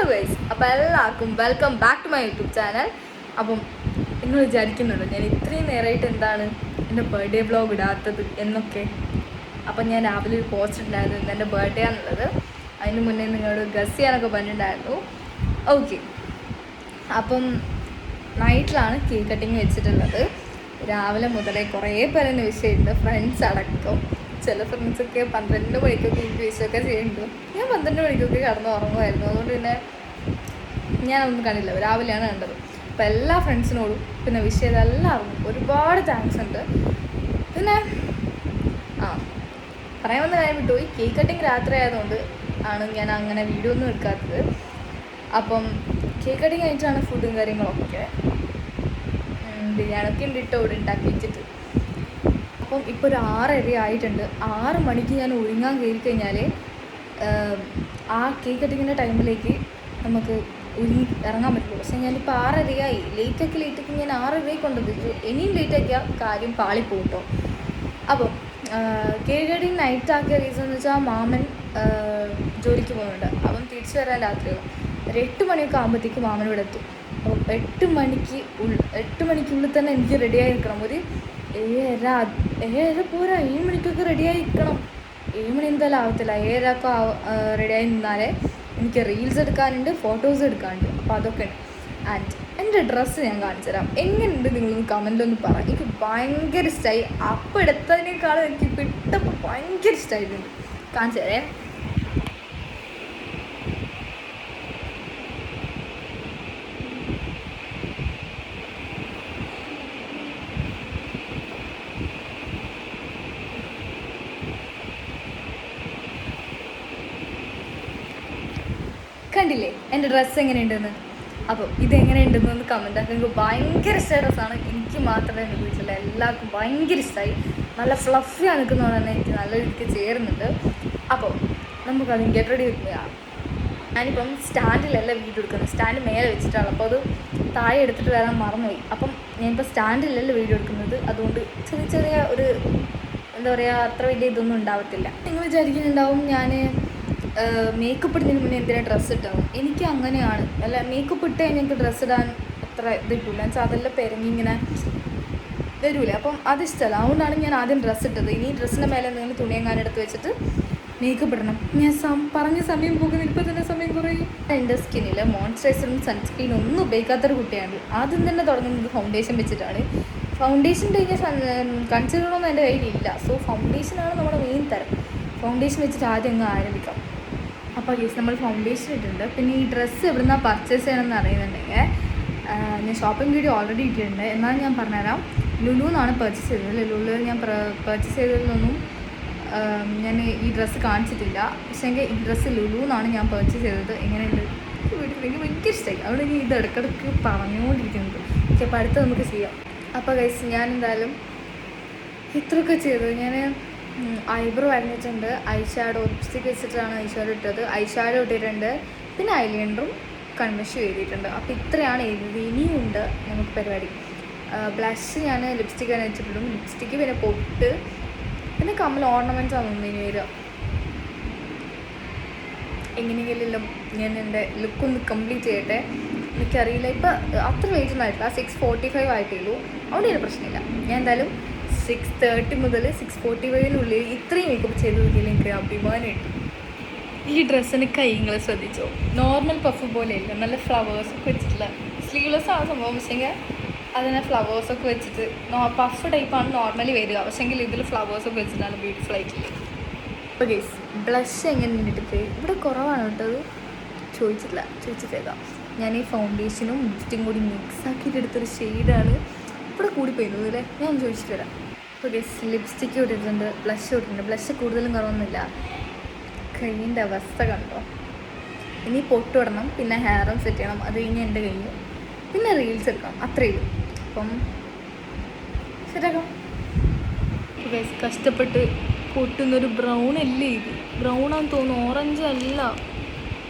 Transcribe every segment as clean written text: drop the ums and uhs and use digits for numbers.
Hello guys, അപ്പോൾ എല്ലാവർക്കും welcome back to my YouTube channel. അപ്പം നിങ്ങൾ വിചാരിക്കുന്നുണ്ടോ ഞാൻ ഇത്രയും നേരമായിട്ട് എന്താണ് എൻ്റെ ബർത്ത്ഡേ വ്ലോഗ് ഇടാത്തത് എന്നൊക്കെ. അപ്പം ഞാൻ രാവിലെ ഒരു പോസ്റ്റ് ഉണ്ടായിരുന്നു, ഇന്ന് എൻ്റെ ബർത്ത്ഡേ ആണെന്നുള്ളത്. അതിന് മുന്നേ നിങ്ങളോട് ഗസ് ചെയ്യാനൊക്കെ പറഞ്ഞിട്ടുണ്ടായിരുന്നു. ഓക്കെ, അപ്പം നൈറ്റിലാണ് കേക്ക് കട്ടിങ് വെച്ചിട്ടുള്ളത്. രാവിലെ മുതലേ കുറേ പേരെന്നെ വിഷയമുണ്ട്, ഫ്രണ്ട്സ് അടക്കം. ചില ഫ്രണ്ട്സൊക്കെ 12 മണിക്കൊക്കെ എനിക്ക് വിഷയമൊക്കെ ചെയ്യുന്നുണ്ട്. ഞാൻ 12 മണിക്കൊക്കെ കടന്ന് ഉറങ്ങുമായിരുന്നു, അതുകൊണ്ട് പിന്നെ ഞാനൊന്നും കണ്ടില്ല, രാവിലെയാണ് കണ്ടത്. അപ്പോൾ എല്ലാ ഫ്രണ്ട്സിനോടും പിന്നെ വിഷ് ചെയ്ത എല്ലാവർക്കും ഒരുപാട് താങ്ക്സ് ഉണ്ട്. പിന്നെ പറയാൻ വന്ന കാര്യം വിട്ടുപോയി, കേക്ക് കട്ടിങ് രാത്രി ആയതുകൊണ്ട് ആണ് ഞാൻ അങ്ങനെ വീഡിയോ ഒന്നും എടുക്കാത്തത്. അപ്പം കേക്ക് കട്ടിങ് കഴിഞ്ഞിട്ടാണ് ഫുഡും കാര്യങ്ങളൊക്കെ. ബിരിയാണിയൊക്കെ ഉണ്ട് കേട്ടോ ഇവിടെ ഉണ്ടാക്കി വെച്ചിട്ട്. അപ്പം ഇപ്പോൾ ഒരു 6:30 ആയിട്ടുണ്ട്. 6 മണിക്ക് ഞാൻ ഒരുങ്ങാൻ കയറി കഴിഞ്ഞാൽ ആ കേക്ക് കട്ടിങ്ങിൻ്റെ ടൈമിലേക്ക് നമുക്ക് ഒരുങ്ങി ഇറങ്ങാൻ പറ്റുള്ളൂ. പക്ഷേ ഞാനിപ്പോൾ 6:30 ആയി. ലേറ്റാക്കി ഞാൻ 6:30 കൊണ്ടുവന്നു. ഇനിയും ലേറ്റാക്കിയാൽ കാര്യം പാളിപ്പോകും കേട്ടോ. അപ്പം കേക്ക് കട്ടിങ് നൈറ്റ് ആക്കിയ റീസൺ എന്ന് വെച്ചാൽ മാമൻ ജോലിക്ക് പോകുന്നുണ്ട്. അപ്പം തിരിച്ചു വരാൻ രാത്രിയാവും. ഒരു 8 മണിയൊക്കെ ആകുമ്പോഴത്തേക്ക് മാമൻ ഇവിടെ എത്തും. അപ്പം 8 മണിക്കുള്ളിൽ തന്നെ എനിക്ക് റെഡിയായി നിൽക്കണം. ഒരു 7:30 പോരാ, 7 മണിക്കൊക്കെ റെഡിയായി നിൽക്കണം. 7 മണി എന്തായാലും ആവത്തില്ല. 7:30 റെഡിയായി നിന്നാലേ എനിക്ക് റീൽസ് എടുക്കാനുണ്ട്, ഫോട്ടോസ് എടുക്കാനുണ്ട്. അപ്പോൾ അതൊക്കെ ഉണ്ട്. ആൻഡ് എൻ്റെ ഡ്രസ്സ് ഞാൻ കാണിച്ചു തരാം. എങ്ങനെയുണ്ട് നിങ്ങളൊന്ന് കമൻറ്റിലൊന്ന് പറ. എനിക്ക് ഭയങ്കര ഇഷ്ടമായി. അപ്പം എടുത്തതിനേക്കാളും എനിക്ക് ഇട്ടപ്പോൾ ഭയങ്കര ഇഷ്ടമായിട്ടുണ്ട്. കാണിച്ചു തരേ. കണ്ടില്ലേ എൻ്റെ ഡ്രസ്സ് എങ്ങനെയുണ്ടെന്ന്? അപ്പോൾ ഇതെങ്ങനെയുണ്ടെന്ന് കമൻറ്റ് ആക്കി. എനിക്ക് ഭയങ്കര ഇഷ്ടമായ ഡ്രസ്സാണ്. എനിക്ക് മാത്രമേ അനുഭവിച്ചില്ല, എല്ലാവർക്കും ഭയങ്കര ഇഷ്ടമായി. നല്ല ഫ്ലഫിയാണ് നിൽക്കുന്നതുകൊണ്ട് തന്നെ എനിക്ക് നല്ല രീതിക്ക് ചേരുന്നുണ്ട്. അപ്പോൾ നമുക്കത് ഗെറ്റ് റെഡി വെക്കുകയാണ്. ഞാനിപ്പം സ്റ്റാൻഡിലല്ല വീഡിയോ എടുക്കുന്നത്, സ്റ്റാൻഡ് മേലെ വെച്ചിട്ടാണ്. അപ്പോൾ അത് താഴെ എടുത്തിട്ട് വരാൻ മറന്നുപോയി. അപ്പം ഞാനിപ്പോൾ സ്റ്റാൻഡിലല്ല വീഡിയോ എടുക്കുന്നത്, അതുകൊണ്ട് ചെറിയ ഒരു എന്താ പറയുക, അത്ര വലിയ ഇതൊന്നും ഉണ്ടാവത്തില്ല. നിങ്ങൾ വിചാരിക്കുന്നുണ്ടാവും ഞാൻ മേക്കപ്പ് ഇടുന്നതിന് മുന്നേ എന്തിനാണ് ഡ്രസ്സ് ഇട്ടത്. എനിക്ക് അങ്ങനെയാണ്. അല്ല, മേക്കപ്പ് ഇട്ട് കഴിഞ്ഞാൽ എനിക്ക് ഡ്രസ്സ് ഇടാൻ അത്ര ഇതിട്ടില്ല. എന്നുവെച്ചാൽ അതെല്ലാം പെരങ്ങി ഇങ്ങനെ വരൂലേ, അപ്പം അതിഷ്ടമല്ല. അതുകൊണ്ടാണ് ഞാൻ ആദ്യം ഡ്രസ്സ് ഇട്ടത്. ഇനി ഡ്രസ്സിൻ്റെ മേലെ എന്തെങ്കിലും തുണിയെങ്ങാനും എടുത്ത് വെച്ചിട്ട് മേക്കപ്പ് ഇടണം. ഞാൻ പറഞ്ഞ സമയം പോകുന്നത് ഇപ്പോൾ തന്നെ സമയം കുറയും. എൻ്റെ സ്കിന്നിൽ മോയ്സ്ചറൈസറും സൺസ്ക്രീനും ഒന്നും ഉപയോഗിക്കാത്തൊരു കുട്ടിയാണ്. ആദ്യം തന്നെ തുടങ്ങുന്നത് ഫൗണ്ടേഷൻ വെച്ചിട്ടാണ്. ഫൗണ്ടേഷൻ കഴിഞ്ഞാൽ കൺസീലറൊന്നും എൻ്റെ കയ്യിലില്ല. സോ ഫൗണ്ടേഷനാണ് നമ്മുടെ മെയിൻ തരം. ഫൗണ്ടേഷൻ വെച്ചിട്ട് ആദ്യം അങ്ങ് ആരംഭിക്കാം. അപ്പോൾ ഗൈസ്, നമ്മൾ ഫൗണ്ടേഷൻ ഇട്ടിട്ടുണ്ട്. പിന്നെ ഈ ഡ്രസ്സ് എവിടെ നിന്നാണ് പർച്ചേസ് ചെയ്യണമെന്ന് അറിയുന്നുണ്ടെങ്കിൽ ഞാൻ ഷോപ്പിംഗ് വീഡിയോ ഓൾറെഡി ഇട്ടിട്ടുണ്ട്. എന്നാലും ഞാൻ പറഞ്ഞുതരാം. ലുലുന്നാണ് പർച്ചേസ് ചെയ്തത്. ലുലു ഞാൻ പർച്ചേസ് ചെയ്തതിലൊന്നും ഞാൻ ഈ ഡ്രസ്സ് കാണിച്ചിട്ടില്ല. പക്ഷേ എങ്കിൽ ഈ ഡ്രസ്സ് ലുലുന്നാണ് ഞാൻ പർച്ചേസ് ചെയ്തത്. എങ്ങനെയുണ്ട് വീട്ടിൽ എനിക്ക് ഭയങ്കര ഇഷ്ടമായി. അവിടെ ഞാൻ ഇത് ഇടയ്ക്കിടയ്ക്ക് പറഞ്ഞുകൊണ്ടിരിക്കുന്നത്. പക്ഷേ അപ്പോൾ അടുത്ത് നമുക്ക് ചെയ്യാം. അപ്പോൾ ഗൈസ്, ഞാൻ എന്തായാലും ഇത്രയൊക്കെ ചെയ്തു. ഞാൻ ഐബ്രോ വരഞ്ഞിട്ടുണ്ട്. ഐഷാഡോ ലിപ്സ്റ്റിക് വെച്ചിട്ടാണ് ഐഷാഡോ ഇട്ടത്. ഐഷാഡോ ഇട്ടിട്ടുണ്ട്. പിന്നെ ഐലൈനറും കൺവെൻഷൻ എഴുതിയിട്ടുണ്ട്. അപ്പോൾ ഇത്രയാണ് എഴുതിയത്. ഇനിയുണ്ട് നമുക്ക് പരിപാടി. ബ്ലഷ് ഞാൻ ലിപ്സ്റ്റിക്കാണ് വെച്ചിട്ടുള്ളൂ. ലിപ്സ്റ്റിക്ക്, പിന്നെ പൊട്ട്, പിന്നെ കമ്മൽ ഓർണമെൻറ്റ്സ് ആണ് ഇനി വരിക. എങ്ങനെയെങ്കിലും ഞാൻ എൻ്റെ ലുക്കൊന്ന് കംപ്ലീറ്റ് ചെയ്യട്ടെ. എനിക്കറിയില്ല, ഇപ്പം അത്ര ലേറ്റ് ഒന്നും ആയിട്ടില്ല. 6:45 ആയിട്ടേ അവിടെ ഒരു പ്രശ്നമില്ല. ഞാൻ എന്തായാലും 6:30 മുതൽ 6:45 ഇത്രയും മേക്കപ്പ് ചെയ്ത് നോക്കിയാൽ എനിക്ക് അഭിമാനമുണ്ട്. ഈ ഡ്രസ്സിന് കൈകൾ ശ്രദ്ധിച്ചോ, നോർമൽ പഫ് പോലെയല്ല, നല്ല ഫ്ലവേഴ്സൊക്കെ വെച്ചിട്ടുള്ള സ്ലീവ്ലെസ് ആണ് സംഭവം. പക്ഷേങ്കിൽ അതിനെ ഫ്ലവേഴ്സൊക്കെ വെച്ചിട്ട് പഫ് ടൈപ്പാണ് നോർമലി വരിക. പക്ഷേങ്കിൽ ഇതിൽ ഫ്ലവേഴ്സൊക്കെ വെച്ചിട്ടാണ് ബ്യൂട്ടിഫുൾ ആയിട്ടുള്ളത്. അപ്പോൾ ഗൈസ്, ബ്ലഷ് എങ്ങനെ ഇട്ടിട്ട് ഇവിടെ കുറവാണ് കേട്ടോ. അത് ചോദിച്ചിട്ടേക്കാം. ഞാൻ ഈ ഫൗണ്ടേഷനും ലിപ്സ്റ്റിക്കും കൂടി മിക്സ് ആക്കിയിട്ട് എടുത്തൊരു ഷെയ്ഡാണ്. ഇവിടെ കൂടിപ്പോയിരുന്നു അല്ലേ, ഞാൻ ചോദിച്ചിട്ട് വരാം. അപ്പോൾ ഗൈസ്, ലിപ്സ്റ്റിക്ക് ഇട്ടിട്ടുണ്ട്, ബ്ലഷ് ഇട്ടിട്ടുണ്ട്. ബ്ലഷ് കൂടുതലും കുറവൊന്നുമില്ല. കയ്യിൻ്റെ അവസ്ഥ കണ്ടോ. ഇനി പൊട്ട് ഇടണം, പിന്നെ ഹെയറും സെറ്റ് ചെയ്യണം. അത് കഴിഞ്ഞ് എൻ്റെ കഴിഞ്ഞു. പിന്നെ റീൽസ് എടുക്കണം. അത്രയേ ഉള്ളൂ. അപ്പം ശരിയാക്കാം. ഗൈസ്, കഷ്ടപ്പെട്ട് പൊട്ടുന്നൊരു ബ്രൗൺ അല്ലേ ഇത്? ബ്രൗണാന്ന് തോന്നുന്നു, ഓറഞ്ച് അല്ല.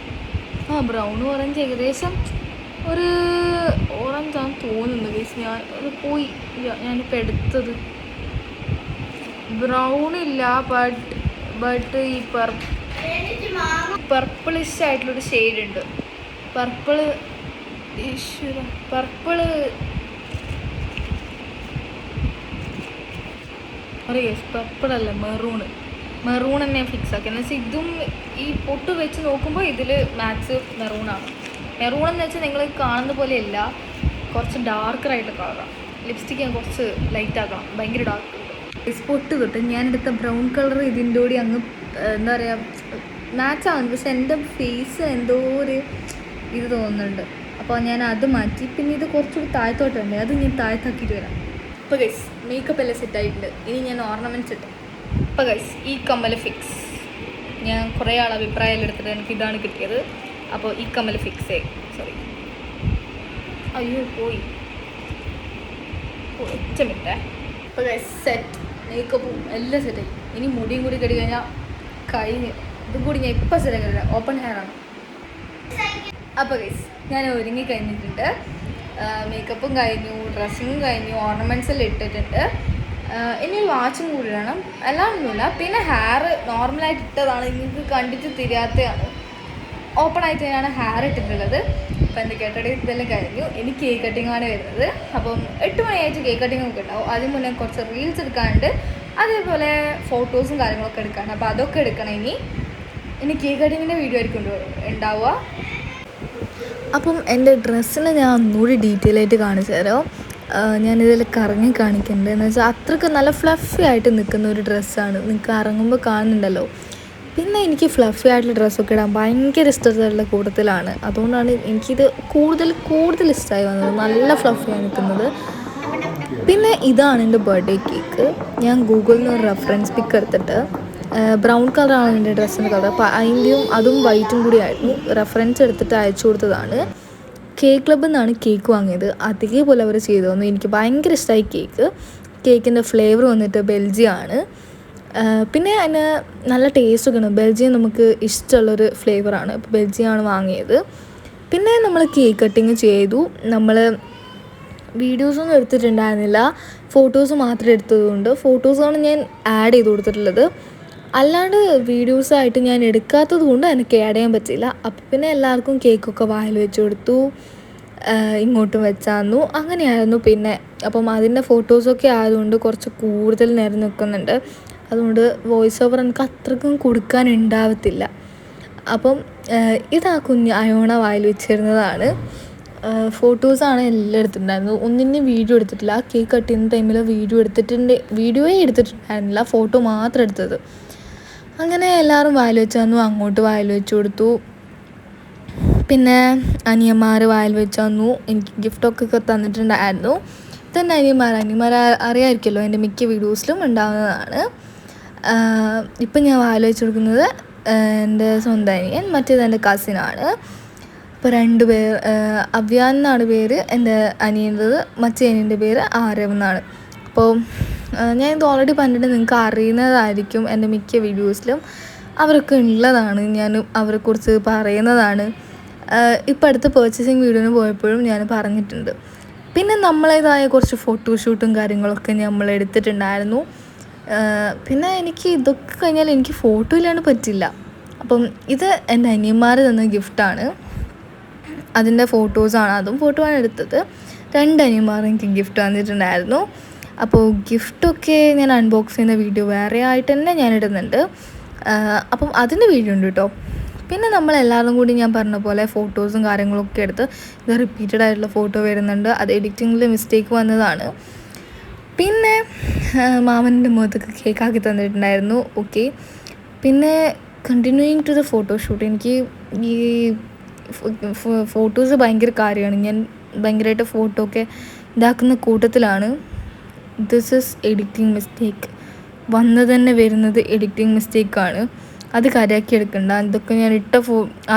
ബ്രൗണും ഓറഞ്ച് ഏകദേശം ഒരു ഓറഞ്ചാന്ന് തോന്നുന്നു ഗൈസ്. ഞാൻ അത് പോയി, ഞാനിപ്പോൾ എടുത്തത് ബ്രൗൺ ഇല്ല, ബട്ട് ഈ പർപ്പിളിഷ് ആയിട്ടുള്ളൊരു ഷെയ്ഡ് ഉണ്ട്. പർപ്പിള് ഈശ്വര പർപ്പിള് പർപ്പിളല്ല മെറൂൺ തന്നെ ഫിക്സ് ആക്കി. എന്ന് വെച്ചാൽ ഇതും ഈ പൊട്ട് വെച്ച് നോക്കുമ്പോൾ ഇതിൽ മാച്ച് മെറൂണാണ്. മെറൂൺ എന്ന് വെച്ചാൽ നിങ്ങൾ കാണുന്ന പോലെയല്ല, കുറച്ച് ഡാർക്കറായിട്ട് കളറാണ്. ലിപ്സ്റ്റിക്ക് ഞാൻ കുറച്ച് ലൈറ്റ് ആക്കണം, ഭയങ്കര ഡാർക്ക് ഉണ്ട്. പൊട്ട് തൊട്ട് ഞാനെടുത്ത ബ്രൗൺ കളർ ഇതിൻ്റെ കൂടി അങ്ങ് എന്താ പറയുക മാച്ച് ആവുന്നു. പക്ഷെ എൻ്റെ ഫേസ് എന്തോ ഒരു ഇത് തോന്നുന്നുണ്ട്. അപ്പോൾ ഞാൻ അത് മാറ്റി. പിന്നെ ഇത് കുറച്ചുകൂടി താഴത്തോട്ടുണ്ട്, അത് ഞാൻ താഴത്താക്കിയിട്ട് വരാം. ഇപ്പോൾ ഗൈസ് മേക്കപ്പ് എല്ലാം സെറ്റായിട്ടുണ്ട്. ഇനി ഞാൻ ഓർണമെൻറ്റ്സ് ഇട്ടു. ഇപ്പോൾ ഗൈസ് ഈ കമ്മൽ ഫിക്സ്. ഞാൻ കുറേ ആൾ അഭിപ്രായം എടുത്തിട്ട് എനിക്ക് ഇതാണ് കിട്ടിയത്. അപ്പോൾ ഈ കമ്മൽ ഫിക്സ് ആയി. സോറി, അയ്യോ പോയി ഒറ്റ മിനിറ്റേ. ഇപ്പോൾ ഗൈസ് സെറ്റ്, മേക്കപ്പും എല്ലാം സെറ്റായി. ഇനി മുടിയും കൂടി കെട്ടി കഴിഞ്ഞാൽ കഴിഞ്ഞ്. ഇതും കൂടി ഞാൻ ഇപ്പോൾ സെറ്റാക്കില്ല, ഓപ്പൺ ഹെയർ ആണ്. അപ്പോൾ ഗൈസ് ഞാൻ ഒരുങ്ങി കഴിഞ്ഞിട്ടുണ്ട്. മേക്കപ്പും കഴിഞ്ഞു, ഡ്രസ്സിങ്ങും കഴിഞ്ഞു, ഓർണമെൻറ്റ്സ് എല്ലാം ഇട്ടിട്ടുണ്ട്. ഇനി ഒരു വാച്ചും കൂടി ഇടണം, അല്ലാതൊന്നുമില്ല. പിന്നെ ഹെയർ നോർമലായിട്ട് ഇട്ടതാണ്, നിങ്ങൾക്ക് കണ്ടിട്ട് തിരിയാത്തതാണ്. ഓപ്പൺ ആയിട്ട് തന്നെയാണ് ഹെയർ ഇട്ടിട്ടുള്ളത്. അപ്പോൾ എൻ്റെ കേട്ടടി ഇതെല്ലാം കഴിഞ്ഞു. ഇനി കേക്ക് കട്ടിങ്ങാണ് വരുന്നത്. അപ്പം 8 മണിയായിട്ട് കേക്ക് കട്ടിങ് ഒക്കെ ഉണ്ടാവും. അതിന് മുന്നേ കുറച്ച് റീൽസ് എടുക്കാനുണ്ട്, അതേപോലെ ഫോട്ടോസും കാര്യങ്ങളൊക്കെ എടുക്കാനുണ്ട്. അപ്പോൾ അതൊക്കെ എടുക്കണം. ഇനി കേക്ക് കട്ടിങ്ങിൻ്റെ വീഡിയോ ആയിരിക്കും ഉണ്ടാവുക. അപ്പം എൻ്റെ ഡ്രസ്സിന് ഞാൻ ഒന്നുകൂടി ഡീറ്റെയിൽ ആയിട്ട് കാണിച്ചു തരാം. ഞാനിതിൽ കറങ്ങി കാണിക്കുന്നുണ്ട്. എന്ന് വെച്ചാൽ അത്രയ്ക്ക് നല്ല ഫ്ലഫി ആയിട്ട് നിൽക്കുന്ന ഒരു ഡ്രസ്സാണ്, നിങ്ങൾക്ക് ഇറങ്ങുമ്പോൾ കാണുന്നുണ്ടല്ലോ. പിന്നെ എനിക്ക് ഫ്ലഫി ആയിട്ടുള്ള ഡ്രസ്സൊക്കെ ഇടാൻ ഭയങ്കര ഇഷ്ടമുള്ള കൂട്ടത്തിലാണ്. അതുകൊണ്ടാണ് എനിക്കിത് കൂടുതൽ ഇഷ്ടമായി വന്നത്. നല്ല ഫ്ലഫിയാണ് നിൽക്കുന്നത്. പിന്നെ ഇതാണ് എൻ്റെ ബർത്ത്ഡേ കേക്ക്. ഞാൻ ഗൂഗിളിൽ നിന്ന് ഒരു റെഫറൻസ് പിക്ക് എടുത്തിട്ട് ബ്രൗൺ കളറാണ് എൻ്റെ ഡ്രസ്സിൻ്റെ കളർ. അപ്പോൾ അതും വൈറ്റും കൂടി ആയിരുന്നു. റെഫറൻസ് എടുത്തിട്ട് അയച്ചു കൊടുത്തതാണ്. കേക്ക് ക്ലബ്ബിൽ നിന്നാണ് കേക്ക് വാങ്ങിയത്. അതേപോലെ അവർ ചെയ്തു തന്നു. എനിക്ക് ഭയങ്കര ഇഷ്ടമായി കേക്കിൻ്റെ ഫ്ലേവർ വന്നിട്ട് ബെൽജിയമാണ്. പിന്നെ അതിന് നല്ല ടേസ്റ്റൊക്കെ ഉണ്ട്. ബെൽജിയം നമുക്ക് ഇഷ്ടമുള്ളൊരു ഫ്ലേവറാണ്. അപ്പോൾ ബെൽജിയമാണ് വാങ്ങിയത്. പിന്നെ നമ്മൾ കേക്ക് കട്ടിങ് ചെയ്തു. നമ്മൾ വീഡിയോസൊന്നും എടുത്തിട്ടുണ്ടായിരുന്നില്ല, ഫോട്ടോസ് മാത്രം എടുത്തതുകൊണ്ട് ഫോട്ടോസാണ് ഞാൻ ആഡ് ചെയ്ത് കൊടുത്തിട്ടുള്ളത്. അല്ലാണ്ട് വീഡിയോസായിട്ട് ഞാൻ എടുക്കാത്തത് കൊണ്ട് എനിക്ക് ആഡ് ചെയ്യാൻ പറ്റില്ല. അപ്പോൾ പിന്നെ എല്ലാവർക്കും കേക്കൊക്കെ വായിൽ വെച്ച് കൊടുത്തു, ഇങ്ങോട്ടും വെച്ചാന്നു, അങ്ങനെയായിരുന്നു. പിന്നെ അപ്പം അതിൻ്റെ ഫോട്ടോസൊക്കെ ആയതുകൊണ്ട് കുറച്ച് കൂടുതൽ നേരം നിൽക്കുന്നുണ്ട്. അതുകൊണ്ട് വോയിസ് ഓവർ എനിക്ക് അത്രയ്ക്കും കൊടുക്കാനുണ്ടാവത്തില്ല. അപ്പം ഇതാ കുഞ്ഞ് അയോണ വായിൽ വെച്ചിരുന്നതാണ്. ഫോട്ടോസാണ് എല്ലാം എടുത്തിട്ടുണ്ടായിരുന്നു. ഒന്നിനും വീഡിയോ എടുത്തിട്ടില്ല. കേക്ക് കട്ട് ചെയ്യുന്ന ടൈമിൽ വീഡിയോയെ എടുത്തിട്ടുണ്ടായിരുന്നില്ല, ഫോട്ടോ മാത്രം എടുത്തത്. അങ്ങനെ എല്ലാവരും വായിൽ വെച്ച് തന്നു. അങ്ങോട്ട് വായിൽ വെച്ച് കൊടുത്തു. പിന്നെ അനിയന്മാർ വായിൽ വെച്ച് തന്നു. എനിക്ക് ഗിഫ്റ്റൊക്കെ തന്നിട്ടുണ്ടായിരുന്നു. തന്നെ അനിയന്മാർ അറിയാമായിരിക്കുമല്ലോ, എൻ്റെ മിക്ക വീഡിയോസിലും ഉണ്ടാകുന്നതാണ്. ഇപ്പം ഞാൻ വായിൽ വെച്ച് കൊടുക്കുന്നത് എൻ്റെ സ്വന്തം അനിയൻ, മറ്റേത് എൻ്റെ കസിനാണ്. ഇപ്പോൾ 2 പേർ, അവ്യാൻ എന്നാണ് പേര് എൻ്റെ അനിയൻ്റെത്, മറ്റേ അനിയൻ്റെ പേര് ആരവ് എന്നാണ്. അപ്പോൾ ഞാൻ ഇത് ഓൾറെഡി പറഞ്ഞിട്ട് നിങ്ങൾക്ക് അറിയുന്നതായിരിക്കും. എൻ്റെ മിക്ക വീഡിയോസിലും അവരൊക്കെ ഉള്ളതാണ്, ഞാൻ അവരെക്കുറിച്ച് പറയുന്നതാണ്. ഇപ്പോൾ അടുത്ത് പർച്ചേസിങ് വീഡിയോന് പോയപ്പോഴും ഞാൻ പറഞ്ഞിട്ടുണ്ട്. പിന്നെ നമ്മളേതായ കുറച്ച് ഫോട്ടോഷൂട്ടും കാര്യങ്ങളൊക്കെ നമ്മൾ എടുത്തിട്ടുണ്ടായിരുന്നു. പിന്നെ എനിക്ക് ഇതൊക്കെ കഴിഞ്ഞാൽ എനിക്ക് ഫോട്ടോ ഇല്ലാണ്ട് പറ്റില്ല. അപ്പം ഇത് എൻ്റെ അനിയന്മാർ തന്ന ഗിഫ്റ്റാണ്. അതിൻ്റെ ഫോട്ടോസാണ്, അതും ഫോട്ടോ ആണ് എടുത്തത്. 2 അനിയന്മാർ എനിക്ക് ഗിഫ്റ്റ് തന്നിട്ടുണ്ടായിരുന്നു. അപ്പോൾ ഗിഫ്റ്റൊക്കെ ഞാൻ അൺബോക്സ് ചെയ്യുന്ന വീഡിയോ വേറെ ആയിട്ട് തന്നെ ഞാൻ ഇടുന്നുണ്ട്. അപ്പം അതിൻ്റെ വീഡിയോ ഉണ്ട് കേട്ടോ. പിന്നെ നമ്മളെല്ലാവരും കൂടി ഞാൻ പറഞ്ഞ പോലെ ഫോട്ടോസും കാര്യങ്ങളൊക്കെ എടുത്ത്, ഇത് റിപ്പീറ്റഡ് ആയിട്ടുള്ള ഫോട്ടോ വരുന്നുണ്ട്, അത് എഡിറ്റിങ്ങിൽ മിസ്റ്റേക്ക് വന്നതാണ്. പിന്നെ മാമൻ്റെ മുഖത്തൊക്കെ കേക്കാക്കി തന്നിട്ടുണ്ടായിരുന്നു. ഓക്കെ. പിന്നെ കണ്ടിന്യൂയിങ് ടു ദ ഫോട്ടോഷൂട്ട്. എനിക്ക് ഈ ഫോട്ടോസ് ഭയങ്കര കാര്യമാണ്. ഞാൻ ഭയങ്കരമായിട്ട് ഫോട്ടോ ഒക്കെ ഇതാക്കുന്ന കൂട്ടത്തിലാണ്. This is editing mistake. തന്നെ വരുന്നത് എഡിറ്റിംഗ് മിസ്റ്റേക്കാണ്. അത് കാര്യമാക്കി എടുക്കണ്ട. ഇതൊക്കെ ഞാൻ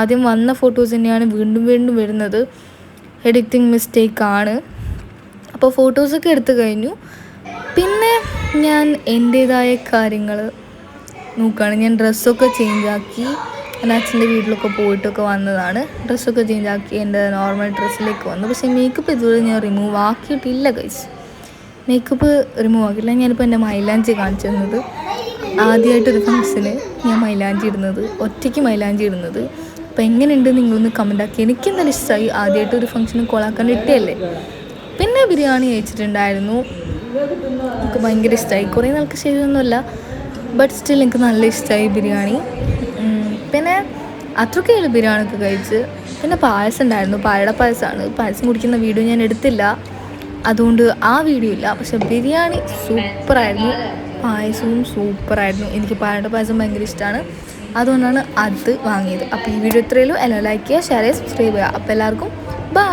ആദ്യം വന്ന ഫോട്ടോസ് തന്നെയാണ് വീണ്ടും വരുന്നത്. എഡിറ്റിംഗ് മിസ്റ്റേക്കാണ്. അപ്പോൾ ഫോട്ടോസൊക്കെ എടുത്തു കഴിഞ്ഞു. പിന്നെ ഞാൻ എൻ്റേതായ കാര്യങ്ങൾ നോക്കുകയാണ്. ഞാൻ ഡ്രസ്സൊക്കെ ചേഞ്ചാക്കി, എൻ്റെ അച്ഛൻ്റെ വീട്ടിലൊക്കെ പോയിട്ടൊക്കെ വന്നതാണ്. ഡ്രസ്സൊക്കെ ചേഞ്ചാക്കി എൻ്റെ നോർമൽ ഡ്രസ്സിലേക്ക് വന്നു. പക്ഷേ മേക്കപ്പ് ഇതുവരെ ഞാൻ റിമൂവ് ആക്കിയിട്ടില്ല ഗൈസ്. Makeup remove ആക്കിയില്ല. ഞാനിപ്പോൾ എൻ്റെ മൈലാഞ്ചി കാണിച്ചു തന്നത്. ആദ്യമായിട്ടൊരു ഫംഗ്ഷന് ഞാൻ മൈലാഞ്ചി ഇടുന്നത്, ഒറ്റയ്ക്ക് മൈലാഞ്ചി ഇടുന്നത്. അപ്പോൾ എങ്ങനെയുണ്ട് നിങ്ങളൊന്ന് കമൻറ്റാക്കി. എനിക്കെന്തായാലും ഇഷ്ടമായി. ആദ്യമായിട്ട് ഒരു ഫംഗ്ഷന് കോളാക്കാൻ ഇട്ടയല്ലേ. പിന്നെ ബിരിയാണി കഴിച്ചിട്ടുണ്ടായിരുന്നു. എനിക്ക് ഭയങ്കര ഇഷ്ടമായി. കുറേ നാൾക്ക് ശരിയൊന്നുമല്ല, ബട്ട് സ്റ്റിൽ എനിക്ക് നല്ല ഇഷ്ടമായി ബിരിയാണി. പിന്നെ അത്രയ്ക്കുള്ള ബിരിയാണി ഒക്കെ കഴിച്ച്. പിന്നെ പായസം ഉണ്ടായിരുന്നു, പായട പായസമാണ്. പായസം കുടിക്കുന്ന വീഡിയോ ഞാൻ എടുത്തില്ല, അതുകൊണ്ട് ആ വീഡിയോ ഇല്ല. പക്ഷെ ബിരിയാണി സൂപ്പറായിരുന്നു, പായസവും സൂപ്പറായിരുന്നു. എനിക്ക് പായട പായസം ഭയങ്കര ഇഷ്ടമാണ്, അതുകൊണ്ടാണ് അത് വാങ്ങിയത്. അപ്പോൾ ഈ വീഡിയോ ഇത്രയേ ഉള്ളൂ. എല്ലാം ലൈക്ക് ചെയ്യുക, ഷെയർ ചെയ്യുക, സബ്സ്ക്രൈബ് ചെയ്യുക. അപ്പോൾ എല്ലാവർക്കും ബൈ.